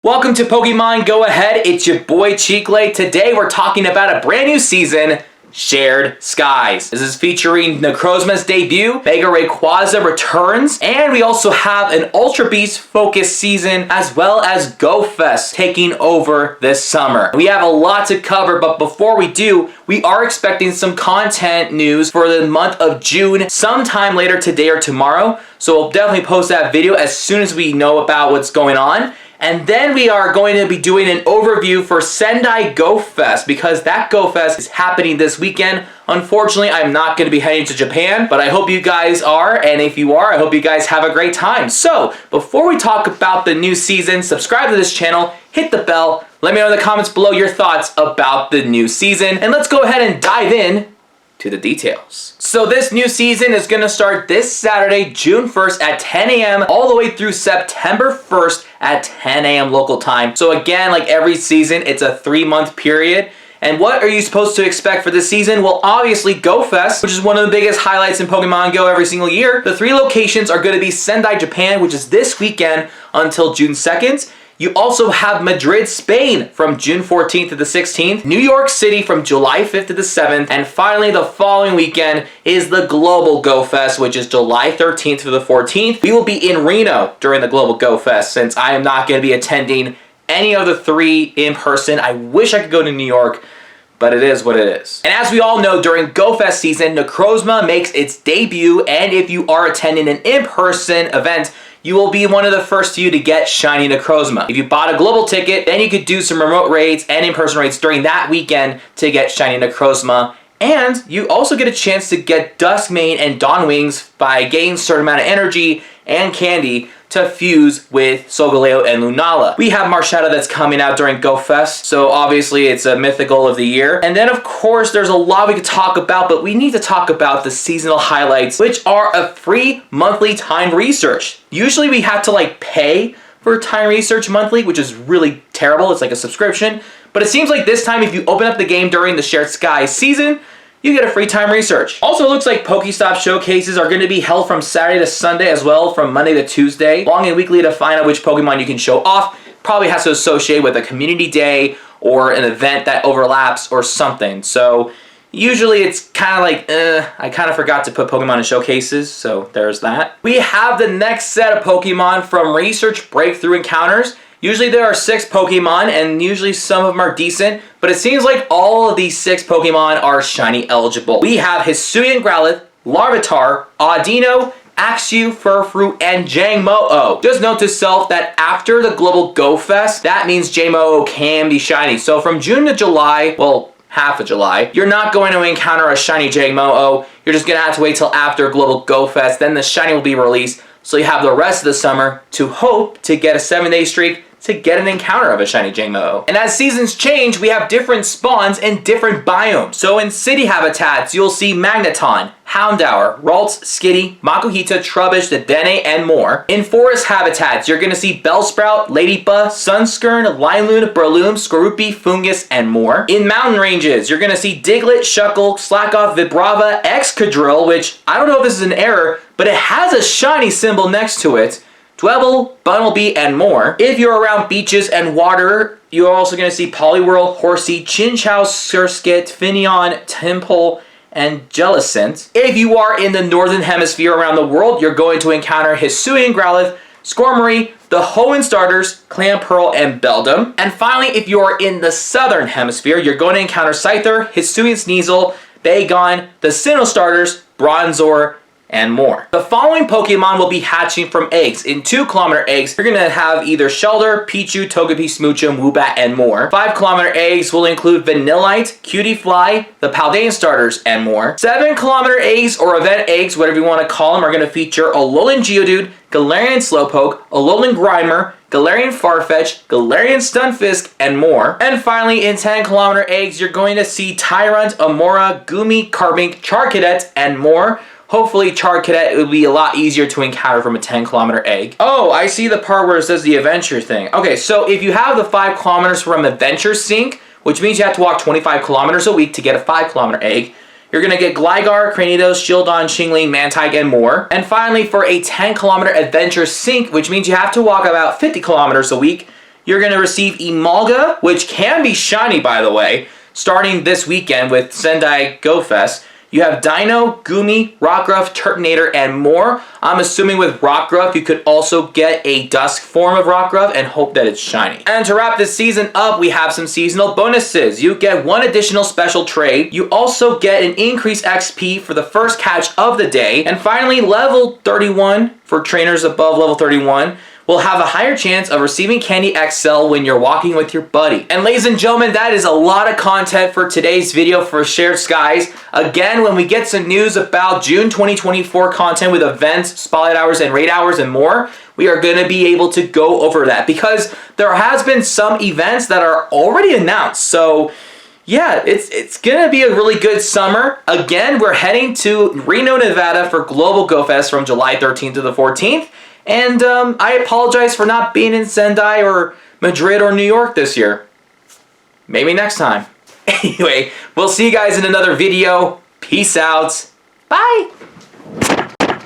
Welcome to Pokemon Go Ahead, it's your boy Cheeklay. Today we're talking about a brand new season, Shared Skies. This is featuring Necrozma's debut, Mega Rayquaza returns, and we also have an Ultra Beast focused season as well as Go Fest taking over this summer. We have a lot to cover, but before we do, we are expecting some content news for the month of June sometime later today or tomorrow, so we'll definitely post that video as soon as we know about what's going on. And then we are going to be doing an overview for Sendai Go Fest because that Go Fest is happening this weekend. Unfortunately, I'm not going to be heading to Japan, but I hope you guys are, and if you are, I hope you guys have a great time. So, before we talk about the new season, subscribe to this channel, hit the bell, let me know in the comments below your thoughts about the new season, and let's go ahead and dive in to the details. So this new season is going to start this Saturday, June 1st at 10 a.m. all the way through September 1st at 10 a.m. local time. So again, like every season, it's a 3-month period. And what are you supposed to expect for this season? Well, obviously Go Fest, which is one of the biggest highlights in Pokemon Go every single year. The 3 locations are going to be Sendai, Japan, which is this weekend until June 2nd. You also have Madrid, Spain from June 14th to the 16th, New York City from July 5th to the 7th, and finally the following weekend is the Global Go Fest, which is July 13th to the 14th. We will be in Reno during the Global Go Fest since I am not going to be attending any of the 3 in person. I wish I could go to New York, but it is what it is. And as we all know, during Go Fest season, Necrozma makes its debut, and if you are attending an in-person event, you will be one of the first few to get Shiny Necrozma. If you bought a global ticket, then you could do some remote raids and in-person raids during that weekend to get Shiny Necrozma. And you also get a chance to get Duskmane and Dawnwings by getting a certain amount of energy and candy to fuse with Solgaleo and Lunala. We have Marshada that's coming out during Go Fest, so obviously it's a mythical of the year. And then of course there's a lot we could talk about, but we need to talk about the seasonal highlights, which are a free monthly timed research. Usually we have to pay for time research monthly, which is really terrible. It's like a subscription. But it seems like this time if you open up the game during the Shared Skies season, you get a free time research. Also, it looks like Pokestop showcases are going to be held from Saturday to Sunday as well, from Monday to Tuesday. Long and weekly to find out which Pokemon you can show off. Probably has to associate with a community day or an event that overlaps or something. So usually it's kind of I kind of forgot to put Pokemon in showcases, so there's that. We have the next set of Pokemon from Research Breakthrough Encounters. Usually there are 6 Pokemon, and usually some of them are decent, but it seems like all of these 6 Pokemon are shiny eligible. We have Hisuian Growlithe, Larvitar, Audino, Axew, Furfrou, and Jangmo-o. Just note to self that after the Global Go Fest, that means Jangmo-o can be shiny. So from June to July, well, half of July, you're not going to encounter a shiny Jangmo-o. You're just going to have to wait till after Global Go Fest, then the shiny will be released. So you have the rest of the summer to hope to get a 7-day streak to get an encounter of a shiny Jangmo-o. And as seasons change, we have different spawns in different biomes. So in city habitats, you'll see Magneton, Houndour, Ralts, Skitty, Makuhita, Trubbish, Dedenne, and more. In forest habitats, you're going to see Bellsprout, Ladybug, Sunskern, Lineloon, Breloom, Skorupi, Fungus, and more. In mountain ranges, you're going to see Diglett, Shuckle, Slackoth, Vibrava, Excadrill, which I don't know if this is an error, but it has a shiny symbol next to it, Dwebble, Bunnelby, and more. If you're around beaches and water, you're also going to see Poliwhirl, Horsey, Chinchou, Surskit, Finneon, Temple, and Jellicent. If you are in the northern hemisphere around the world, you're going to encounter Hisuian Growlithe, Squirmery, the Hoenn starters, Clamperl, and Beldum. And finally, if you are in the southern hemisphere, you're going to encounter Scyther, Hisuian Sneasel, Bagon, the Sinnoh starters, Bronzor, and more. The following Pokemon will be hatching from eggs. In 2-kilometer eggs, you're going to have either Shellder, Pichu, Togepi, Smoochum, Woobat, and more. 5-kilometer eggs will include Vanillite, Cutiefly, the Paldean starters, and more. 7-kilometer eggs, or event eggs, whatever you want to call them, are going to feature Alolan Geodude, Galarian Slowpoke, Alolan Grimer, Galarian Farfetch, Galarian Stunfisk, and more. And finally, in 10-kilometer eggs, you're going to see Tyrant, Amora, Gumi, Carbink, Charcadet, and more. Hopefully Charcadet will be a lot easier to encounter from a 10-kilometer egg. Oh, I see the part where it says the adventure thing. Okay, so if you have the 5 kilometers from Adventure Sync, which means you have to walk 25 kilometers a week to get a 5-kilometer egg, you're going to get Gligar, Cranidos, Shieldon, Shingling, Mantike, and more. And finally, for a 10-kilometer Adventure Sync, which means you have to walk about 50 kilometers a week, you're going to receive Emolga, which can be shiny, by the way, starting this weekend with Sendai Go Fest. You have Dino, Gumi, Rockruff, Turtonator, and more. I'm assuming with Rockruff, you could also get a Dusk form of Rockruff and hope that it's shiny. And to wrap this season up, we have some seasonal bonuses. You get one additional special trade. You also get an increased XP for the first catch of the day. And finally, level 31 for trainers above level 31. Will have a higher chance of receiving Candy XL when you're walking with your buddy. And ladies and gentlemen, that is a lot of content for today's video for Shared Skies. Again, when we get some news about June 2024 content with events, spotlight hours, and raid hours, and more, we are going to be able to go over that because there has been some events that are already announced. So yeah, it's going to be a really good summer. Again, we're heading to Reno, Nevada for Global Go Fest from July 13th to the 14th. And I apologize for not being in Sendai or Madrid or New York this year. Maybe next time. Anyway, we'll see you guys in another video. Peace out. Bye.